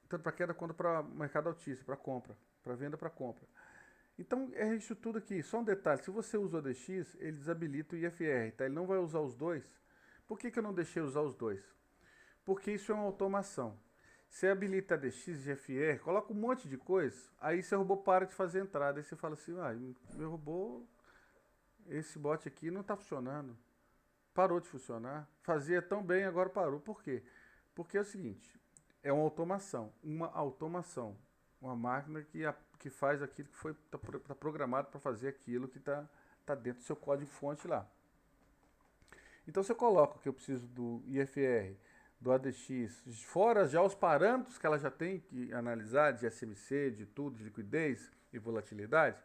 tanto para queda quanto para mercado altíssimo, para compra, para venda, para compra. Então é isso tudo aqui. Só um detalhe, se você usa o ADX, ele desabilita o IFR, tá? Ele não vai usar os dois. Por que eu não deixei usar os dois? Porque isso é uma automação. Você habilita ADX e IFR, coloca um monte de coisa, aí seu robô para de fazer entrada. Aí você fala assim, meu robô, esse bot aqui não está funcionando. Parou de funcionar. Fazia tão bem, agora parou. Por quê? Porque é o seguinte, é uma automação. Uma máquina que faz aquilo que tá programado para fazer aquilo que tá dentro do seu código-fonte lá. Então, se eu coloco que eu preciso do IFR, do ADX, fora já os parâmetros que ela já tem que analisar, de SMC, de tudo, de liquidez e volatilidade,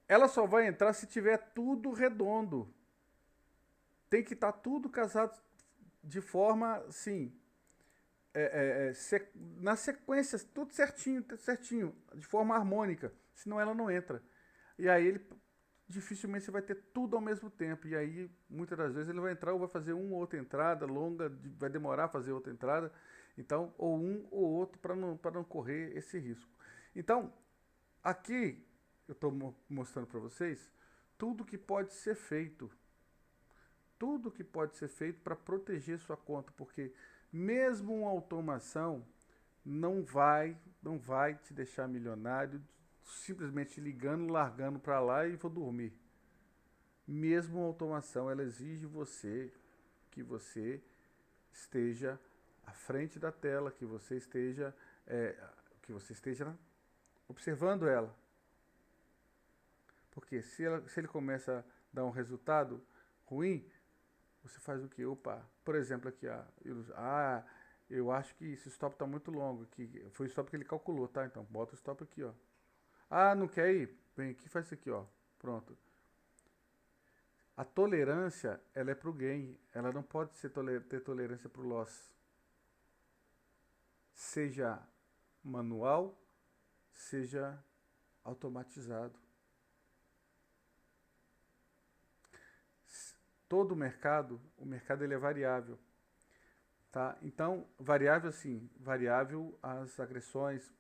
ela só vai entrar se tiver tudo redondo. Tem que estar tudo casado de forma, assim, na sequência, tudo certinho, de forma harmônica, senão ela não entra. E aí dificilmente você vai ter tudo ao mesmo tempo. E aí, muitas das vezes, ele vai entrar ou vai fazer uma ou outra entrada longa, vai demorar a fazer outra entrada, então, ou um ou outro para não correr esse risco. Então, aqui eu estou mostrando para vocês tudo que pode ser feito. Tudo que pode ser feito para proteger sua conta, porque mesmo uma automação não vai te deixar milionário simplesmente ligando, largando para lá e vou dormir. Mesmo uma automação, ela exige que você esteja à frente da tela, que você esteja observando ela. Porque se ele começa a dar um resultado ruim, você faz o quê? Opa, por exemplo, aqui, eu acho que esse stop está muito longo. Aqui, foi o stop que ele calculou, tá? Então, bota o stop aqui, ó. Ah, não quer ir? Vem aqui, faz isso aqui, ó. Pronto. A tolerância, ela é para o gain. Ela não pode ter tolerância para o loss. Seja manual, seja automatizado. Todo o mercado ele é variável. Tá? Então, variável assim, variável as agressões,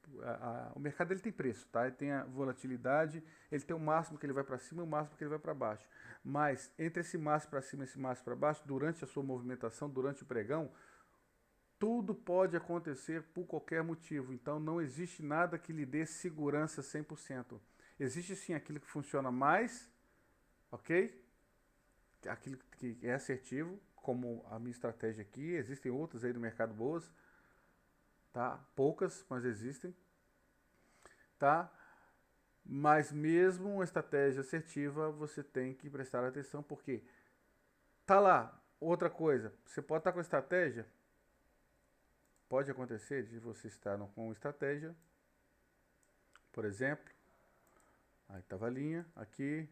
o mercado ele tem preço, tá? Ele tem a volatilidade, ele tem o máximo que ele vai para cima e o máximo que ele vai para baixo. Mas entre esse máximo para cima e esse máximo para baixo, durante a sua movimentação, durante o pregão, tudo pode acontecer por qualquer motivo. Então, não existe nada que lhe dê segurança 100%. Existe sim aquilo que funciona mais, ok? Aquilo que é assertivo, como a minha estratégia aqui. Existem outras aí no mercado boas, tá? Poucas, mas existem, tá? Mas mesmo uma estratégia assertiva, você tem que prestar atenção, porque tá lá. Outra coisa, você pode estar com estratégia, pode acontecer de você estar com estratégia, por exemplo, aí tava a linha aqui,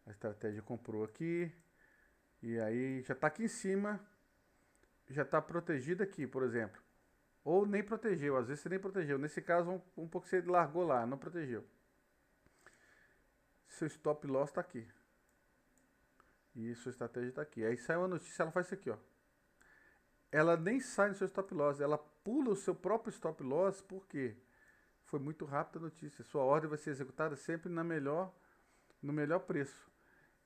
a estratégia comprou aqui, e aí já está aqui em cima, já está protegida aqui, por exemplo. Ou nem protegeu, às vezes você nem protegeu. Nesse caso, um pouco você largou lá, não protegeu. Seu stop loss está aqui. E sua estratégia está aqui. Aí sai uma notícia, ela faz isso aqui, ó. Ela nem sai no seu stop loss, ela pula o seu próprio stop loss, porque foi muito rápida a notícia. Sua ordem vai ser executada sempre no melhor preço.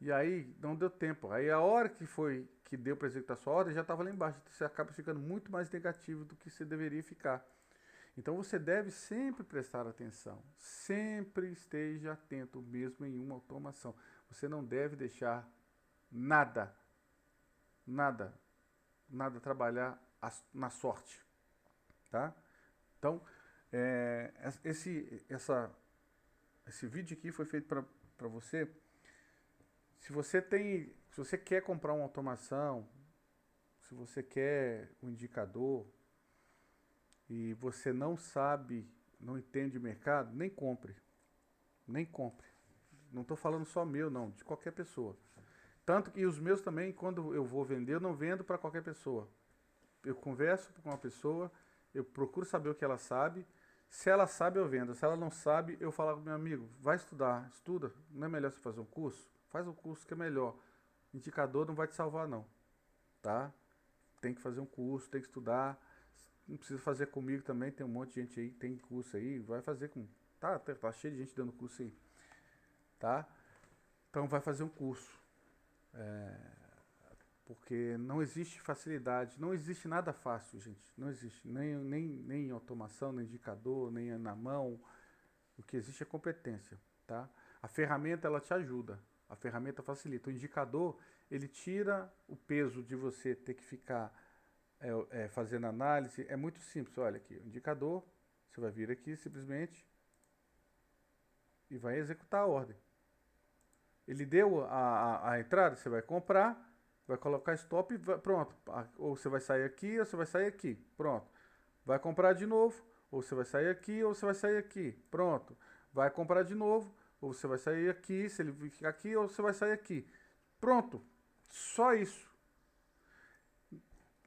E aí não deu tempo. Aí a hora que deu para executar sua ordem já estava lá embaixo. Então você acaba ficando muito mais negativo do que você deveria ficar. Então você deve sempre prestar atenção. Sempre esteja atento, mesmo em uma automação. Você não deve deixar nada trabalhar na sorte. Tá? Então, esse vídeo aqui foi feito para você. Se você quer comprar uma automação, se você quer um indicador e você não sabe, não entende o mercado, nem compre. Nem compre. Não estou falando só meu, não, de qualquer pessoa. Tanto que os meus também, quando eu vou vender, eu não vendo para qualquer pessoa. Eu converso com uma pessoa, eu procuro saber o que ela sabe. Se ela sabe, eu vendo. Se ela não sabe, eu falo com meu amigo, vai estudar, estuda. Não é melhor você fazer um curso? Faz um curso que é melhor. Indicador não vai te salvar, não. Tá? Tem que fazer um curso, tem que estudar. Não precisa fazer comigo também, tem um monte de gente aí que tem curso aí. Vai fazer com... Tá cheio de gente dando curso aí. Tá? Então vai fazer um curso. Porque não existe facilidade, não existe nada fácil, gente. Não existe. Nem automação, nem indicador, nem na mão. O que existe é competência. Tá? A ferramenta, ela te ajuda. A ferramenta facilita. O indicador, ele tira o peso de você ter que ficar fazendo análise. É muito simples. Olha aqui, o indicador, você vai vir aqui simplesmente e vai executar a ordem. Ele deu a entrada, você vai comprar, vai colocar stop e pronto. Ou você vai sair aqui, ou você vai sair aqui. Pronto. Vai comprar de novo, ou você vai sair aqui, ou você vai sair aqui. Pronto. Vai comprar de novo, ou você vai sair aqui, se ele ficar aqui, ou você vai sair aqui. Pronto. Só isso.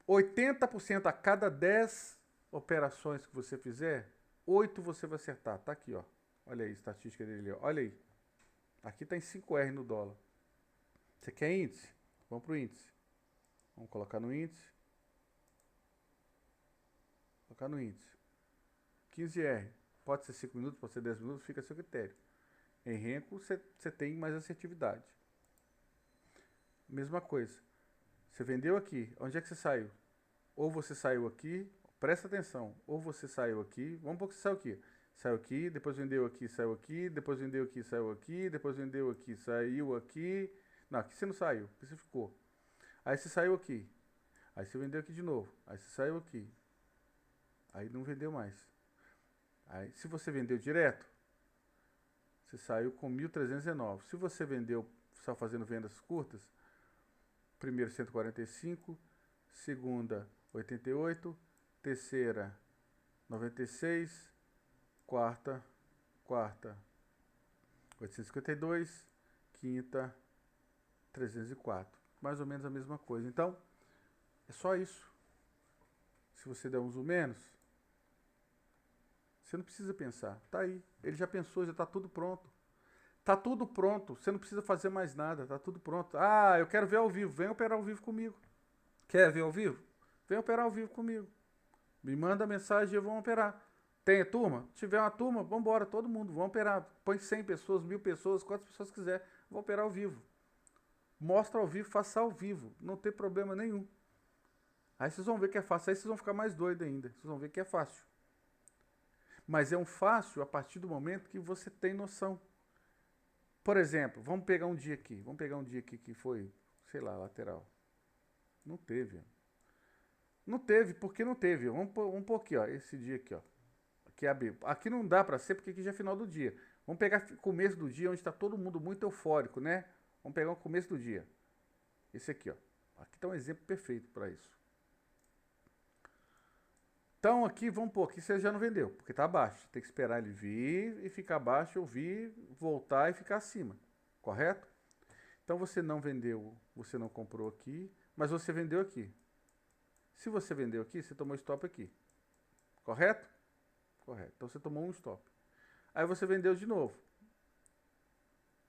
80% a cada 10 operações que você fizer, 8 você vai acertar. Tá aqui, ó. Olha aí a estatística dele, ó. Olha aí. Aqui está em 5R no dólar. Você quer índice? Vamos para o índice. Vamos colocar no índice. Colocar no índice. 15R. Pode ser 5 minutos, pode ser 10 minutos, fica a seu critério. Em Renko, você tem mais assertividade. Mesma coisa. Você vendeu aqui. Onde é que você saiu? Ou você saiu aqui, presta atenção. Ou você saiu aqui. Vamos supor que você saiu aqui. Saiu aqui, depois vendeu aqui, saiu aqui, depois vendeu aqui, saiu aqui, depois vendeu aqui, saiu aqui. Não, aqui você não saiu, você ficou. Aí você saiu aqui. Aí você vendeu aqui de novo. Aí você saiu aqui. Aí não vendeu mais. Aí se você vendeu direto, você saiu com 1.319. Se você vendeu só fazendo vendas curtas, primeiro 145, segunda 88, terceira 96, quarta 852, quinta 304. Mais ou menos a mesma coisa. Então, é só isso. Se você der um zoom menos, você não precisa pensar. Tá aí. Ele já pensou, já está tudo pronto. Tá tudo pronto. Você não precisa fazer mais nada. Tá tudo pronto. Ah, eu quero ver ao vivo. Vem operar ao vivo comigo. Quer ver ao vivo? vem operar ao vivo comigo. Me manda mensagem e eu vou operar. Tem turma? Se tiver uma turma, vamos embora, todo mundo, vamos operar. Põe 100 pessoas, 1000 pessoas, quantas pessoas quiser, vou operar ao vivo. Mostra ao vivo, faça ao vivo, não tem problema nenhum. Aí vocês vão ver que é fácil, aí vocês vão ficar mais doidos ainda, vocês vão ver que é fácil. Mas é um fácil a partir do momento que você tem noção. Por exemplo, vamos pegar um dia aqui que foi, sei lá, lateral. Não teve. Não teve, porque não teve. Vamos pôr aqui, ó, esse dia aqui, ó. Aqui abriu. Aqui não dá para ser porque aqui já é final do dia. Vamos pegar começo do dia, onde está todo mundo muito eufórico, né? Vamos pegar o começo do dia. Esse aqui, ó. Aqui está um exemplo perfeito para isso. Então aqui, vamos pôr, aqui você já não vendeu, porque está abaixo. Tem que esperar ele vir e ficar abaixo, eu vir, voltar e ficar acima. Correto? Então você não vendeu, você não comprou aqui, mas você vendeu aqui. Se você vendeu aqui, você tomou stop aqui. Correto? Correto. Então você tomou um stop. Aí você vendeu de novo.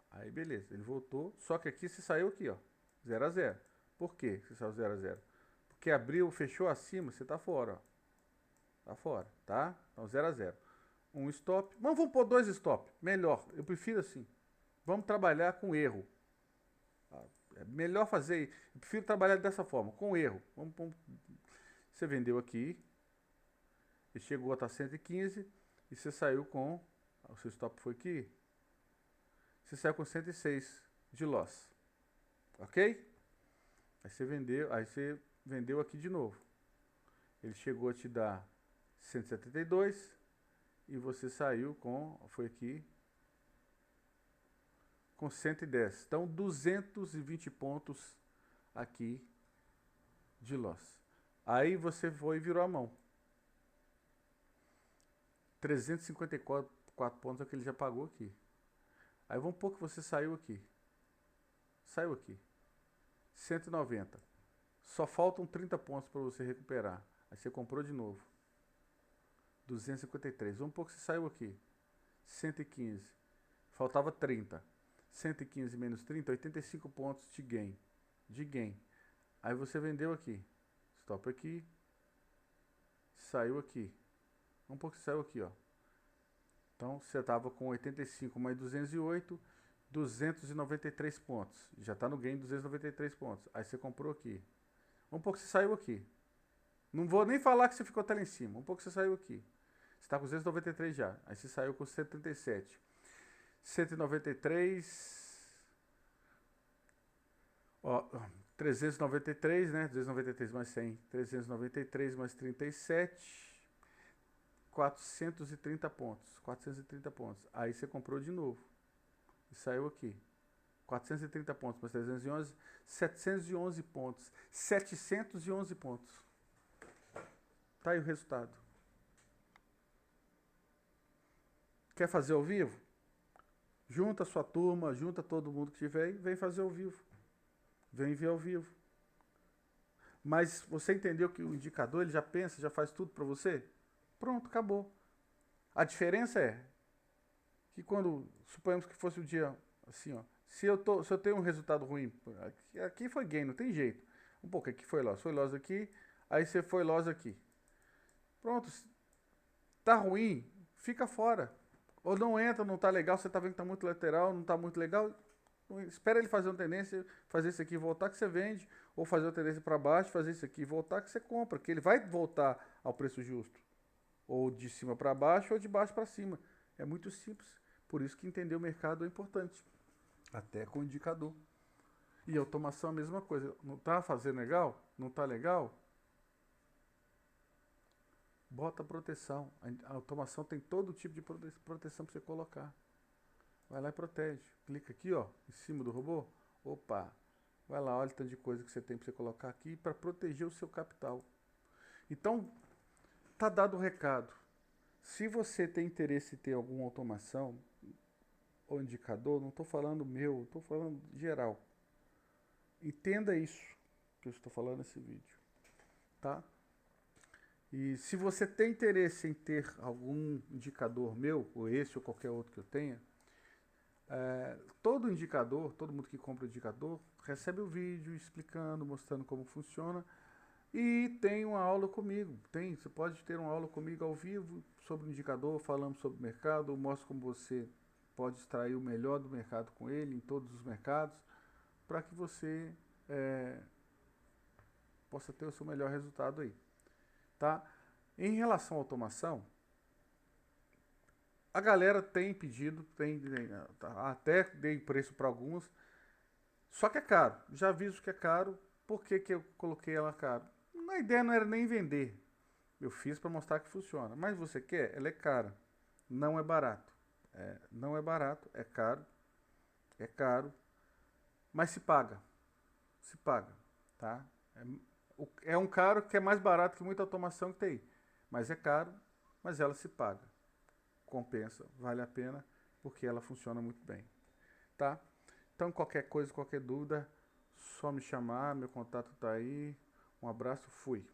Aí beleza, ele voltou. Só que aqui você saiu aqui, ó. 0 a 0. Por quê que você saiu 0 a 0? Porque abriu, fechou acima, você tá fora, ó. Tá fora, tá? Então 0 a 0. Um stop. Vamos pôr 2 stop. Melhor. Eu prefiro assim. Vamos trabalhar com erro. É melhor fazer. Eu prefiro trabalhar dessa forma, com erro. Você vendeu aqui. E chegou a estar 115 e você saiu com, o seu stop foi aqui, você saiu com 106 de loss, ok? Aí você vendeu aqui de novo, ele chegou a te dar 172 e você saiu com, foi aqui, com 110, então 220 pontos aqui de loss. Aí você foi e virou a mão. 354 pontos é o que ele já pagou aqui. Aí vamos supor que você saiu aqui. Saiu aqui. 190. Só faltam 30 pontos para você recuperar. Aí você comprou de novo. 253. Vamos supor que você saiu aqui. 115. Faltava 30. 115 menos 30, 85 pontos de gain. De gain. Aí você vendeu aqui. Stop aqui. Saiu aqui. Vamos supor que saiu aqui, ó. Então, você estava com 85 mais 208, 293 pontos. Já está no gain 293 pontos. Aí você comprou aqui. Vamos supor que você saiu aqui. Não vou nem falar que você ficou até lá em cima. Vamos supor que você saiu aqui. Você está com 293 já. Aí você saiu com 137. 193. Ó, 393, né? 293 mais 100. 393 mais 37. 430 pontos. 430 pontos. Aí você comprou de novo. E saiu aqui. 430 pontos mais 311. 711 pontos. 711 pontos. Tá aí o resultado. Quer fazer ao vivo? Junta a sua turma, junta todo mundo que tiver e vem fazer ao vivo. Vem ver ao vivo. Mas você entendeu que o indicador ele já pensa, já faz tudo para você? Pronto, acabou. A diferença é que quando, suponhamos que fosse o dia assim, ó, se eu tenho um resultado ruim, aqui foi gain, não tem jeito. Um pouco aqui foi loss aqui, aí você foi loss aqui. Pronto, tá ruim, fica fora. Ou não entra, não tá legal, você tá vendo que tá muito lateral, não tá muito legal, espera ele fazer uma tendência, fazer isso aqui e voltar que você vende, ou fazer uma tendência para baixo, fazer isso aqui e voltar que você compra, que ele vai voltar ao preço justo. Ou de cima para baixo, ou de baixo para cima. É muito simples. Por isso que entender o mercado é importante. Até com o indicador. E automação é a mesma coisa. Não está fazendo legal? Não está legal? Bota proteção. A automação tem todo tipo de proteção para você colocar. Vai lá e protege. Clica aqui, ó, em cima do robô. Opa! Vai lá, olha o tanto de coisa que você tem para você colocar aqui para proteger o seu capital. Então, tá dado o recado. Se você tem interesse em ter alguma automação ou indicador, não estou falando meu, estou falando geral. Entenda isso que eu estou falando nesse vídeo, tá? E se você tem interesse em ter algum indicador meu, ou esse ou qualquer outro que eu tenha, todo indicador, todo mundo que compra o indicador, recebe o vídeo explicando, mostrando como funciona. E tem uma aula comigo, você pode ter uma aula comigo ao vivo sobre o indicador, falamos sobre o mercado, eu mostro como você pode extrair o melhor do mercado com ele, em todos os mercados, para que você possa ter o seu melhor resultado aí, tá? Em relação à automação, a galera tem pedido, até dei preço para alguns, só que é caro. Já aviso que é caro. Por que eu coloquei ela caro? A ideia não era nem vender. Eu fiz para mostrar que funciona. Mas você quer? Ela é cara. Não é barato. Não é barato, é caro, mas se paga. Se paga, tá? É um caro que é mais barato que muita automação que tem. Mas é caro, mas ela se paga. Compensa, vale a pena, porque ela funciona muito bem, tá? Então, qualquer coisa, qualquer dúvida, só me chamar, meu contato tá aí. Um abraço, fui.